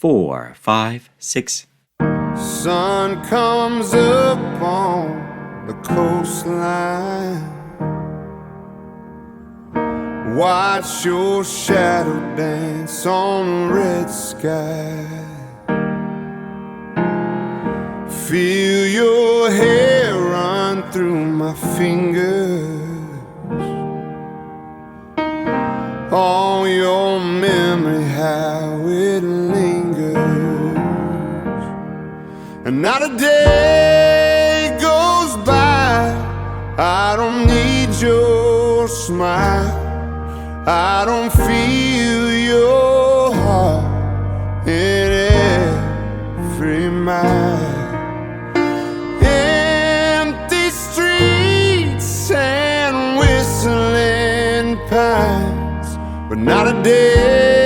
4, 5, 6. Sun comes up on the coastline. Watch your shadow dance on the red sky. Feel your hair run through my fingers. All your memory, how it lingers. And not a day goes by I don't need your smile. I don't feel your heart in every mile. Empty streets and whistling pines, but not a day